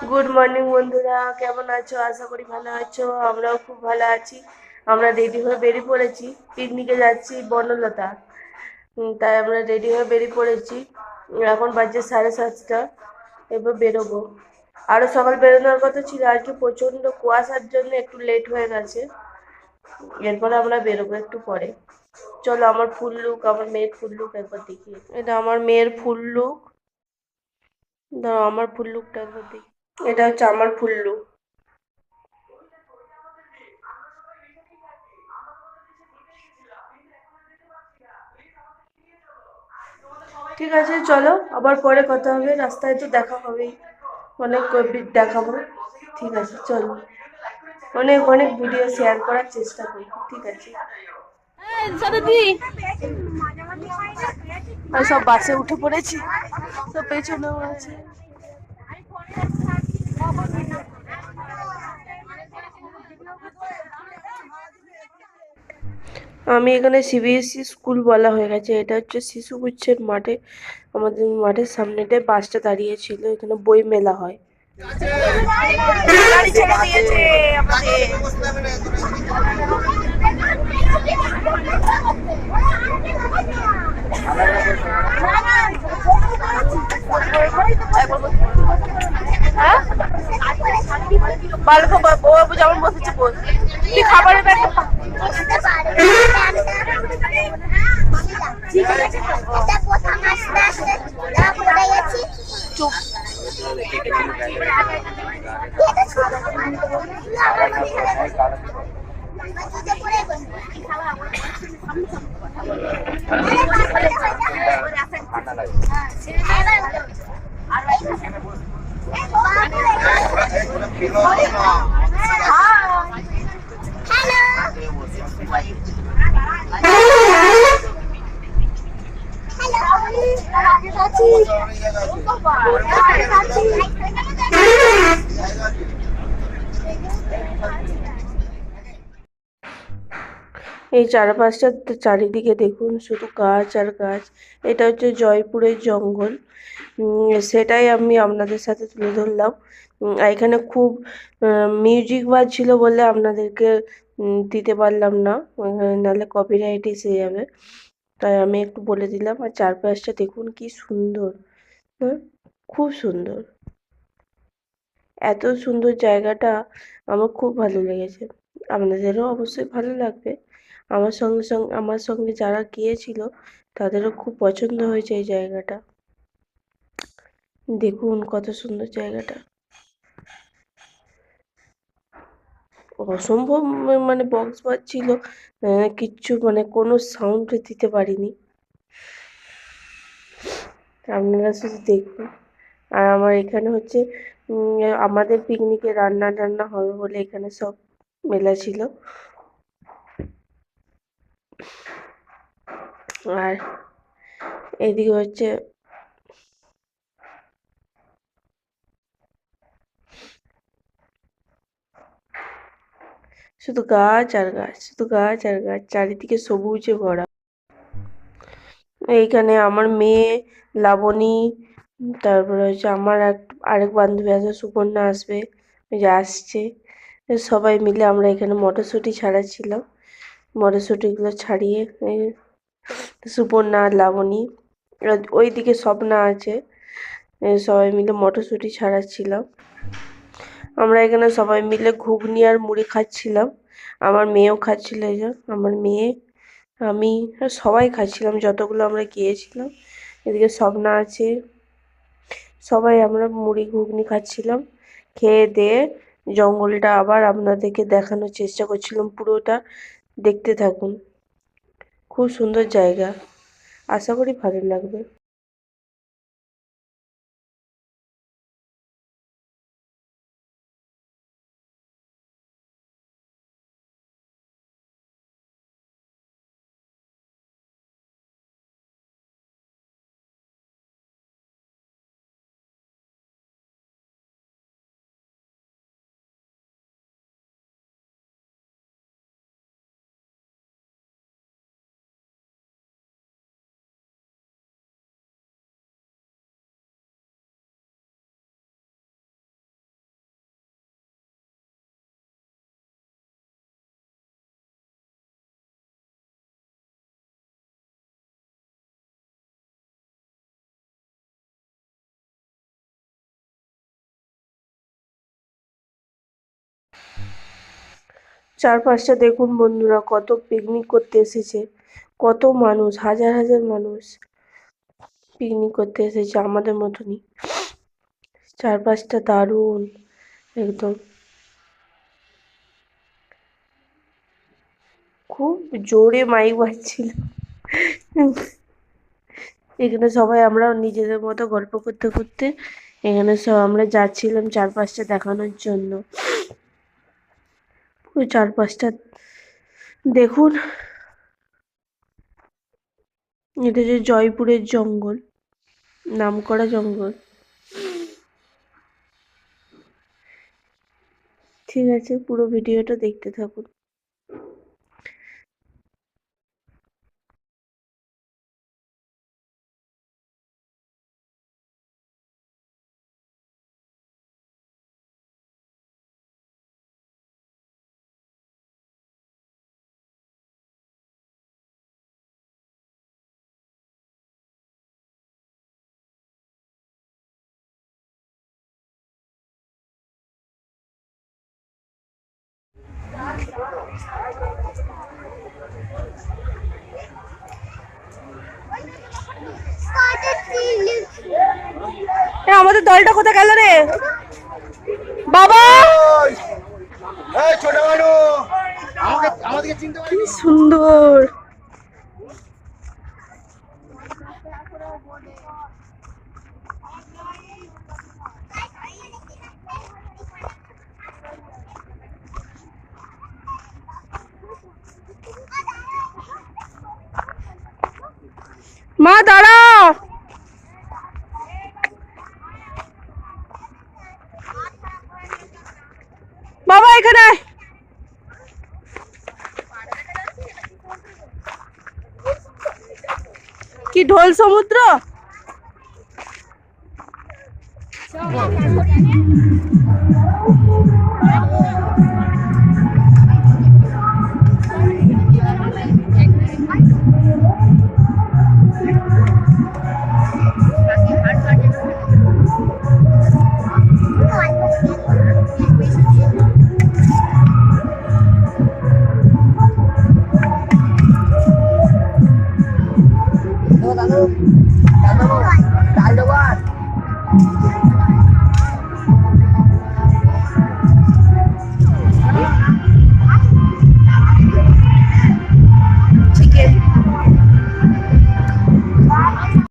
Good morning বন্ধুরা, কেমন আছো? আশা করি ভালো আছো। আমরাও খুব ভালো আছি। আমরা রেডি হয়ে বেরিয়ে পড়েছি, পিকনিকে যাচ্ছি বনলতা। তাই আমরা রেডি হয়ে বেরিয়ে পড়েছি। এখন বাজে 7:30। এবার বেরোবো। আরও সকাল বেরোনোর কথা ছিল, আজকে প্রচণ্ড কুয়াশার জন্য একটু লেট হয়ে গেছে। এরপরে আমরা বেরোবো একটু পরে। চলো, আমার ফুল লুক, আমার মেয়ের ফুল লুক একবার দেখি। এটা আমার মেয়ের ফুল লুক। দাঁড়াও, আমার ফুল লুকটা একবার দেখি। এটা হচ্ছে আমার ফুল লুক। ঠিক আছে, চলো আবার পরে কথা হবে। রাস্তায় তো দেখা হবেই, অনেক দেখাবো। ঠিক আছে, চলো। অনেক অনেক ভিডিও শেয়ার করার চেষ্টা করি। ঠিক আছে। আর সব বাসে উঠে পড়েছি, সব পেছনেও আছে। আমি এখানে সিবিএসসি স্কুল বলা হয়ে গেছে। এটা হচ্ছে শিশুগুচ্ছের মাঠে, আমাদের মাঠের সামনেটায় বাসটা দাঁড়িয়ে ছিল। এখানে বই মেলা হয়। গাড়ি ছেড়ে দিয়েছে আমাদের। হ্যাঁ, ভালো খবর। ও যেমন বসেছে বল, তুই খাবারের ব্যাগ চুপ। এই চারপাশটা চারিদিকে দেখুন, শুধু গাছ আর গাছ। এটা হচ্ছে জয়পুরের জঙ্গল। সেটাই আমি আপনাদের সাথে তুলে ধরলাম। এখানে খুব মিউজিক বাজছিল বলে আপনাদেরকে দিতে পারলাম না, নাহলে কপিরাইট এসে যাবে। তাই আমি একটু বলে দিলাম। আর চারপাশটা দেখুন কি সুন্দর। হ্যাঁ, খুব সুন্দর। এত সুন্দর জায়গাটা আমার খুব ভালো লেগেছে। আপনাদেরও অবশ্যই ভালো লাগবে। আমার সঙ্গে যারা গিয়েছিল তাদেরও খুব পছন্দ হয়েছে এই জায়গাটা। দেখুন কত সুন্দর জায়গাটা। অসম্ভব মানে বক্স বাজছিল, কিচ্ছু মানে কোনো সাউন্ড দিতে পারিনি। আপনারা শুধু দেখুন। আর আমার এখানে হচ্ছে আমাদের পিকনিকে রান্না টান্না হবে বলে এখানে সব মেলা ছিল। আর এদিকে হচ্ছে শুধু গাছ আর গাছ, শুধু গাছ আর গাছ, চারিদিকে সবুজে ভরা। এইখানে আমার মেয়ে লাবণী, তারপরে হচ্ছে আমার আরেক বান্ধবী আছে সুপর্ণা, আসবে, ওই যে আসছে। সবাই মিলে আমরা এখানে মটরশুঁটি ছাড়াচ্ছিলাম। মটরশুঁটিগুলো ছাড়িয়ে সুপর্ণা আর লাবণী, ওইদিকে স্বপ্না আছে, সবাই মিলে মটরশুঁটি ছাড়াচ্ছিলাম। আমরা এখানে সবাই মিলে ঘুগনি আর মুড়ি খাচ্ছিলাম। আমার মেয়েও খাচ্ছিল। এই যে আমার মেয়ে, আমি, সবাই খাচ্ছিলাম যতগুলো আমরা গিয়েছিলাম। এদিকে স্বপ্না আছে, সবাই আমরা মুড়ি ঘুগনি খাচ্ছিলাম। খেয়ে দিয়ে জঙ্গলটা আবার আপনাদেরকে দেখানোর চেষ্টা করছিলাম। পুরোটা দেখতে থাকুন। খুব সুন্দর জায়গা, আশা করি ভালো লাগবে। চারপাশটা দেখুন বন্ধুরা, কত পিকনিক করতে এসেছে, কত মানুষ, হাজার হাজার মানুষ পিকনিক করতে এসেছে আমাদের মতনই। চারপাশটা দারুণ একদম, খুব জোরে মাইক বাজছিল। এখানে সবাই আমরা নিজেদের মতো গল্প করতে করতে এখানে সব আমরা যাচ্ছিলাম চারপাশটা দেখানোর জন্য। পুরো চারপাশটা দেখুন। এটা যে জয়পুরের জঙ্গল, নামকরা জঙ্গল। ঠিক আছে, পুরো ভিডিওটা দেখতে থাকুন। আমাদের দলটা কোথায় গেল রে বাবা? কি সুন্দর। মা দাঁড়াও, বাবা এখানে। কি ঢোল সমুদ্র।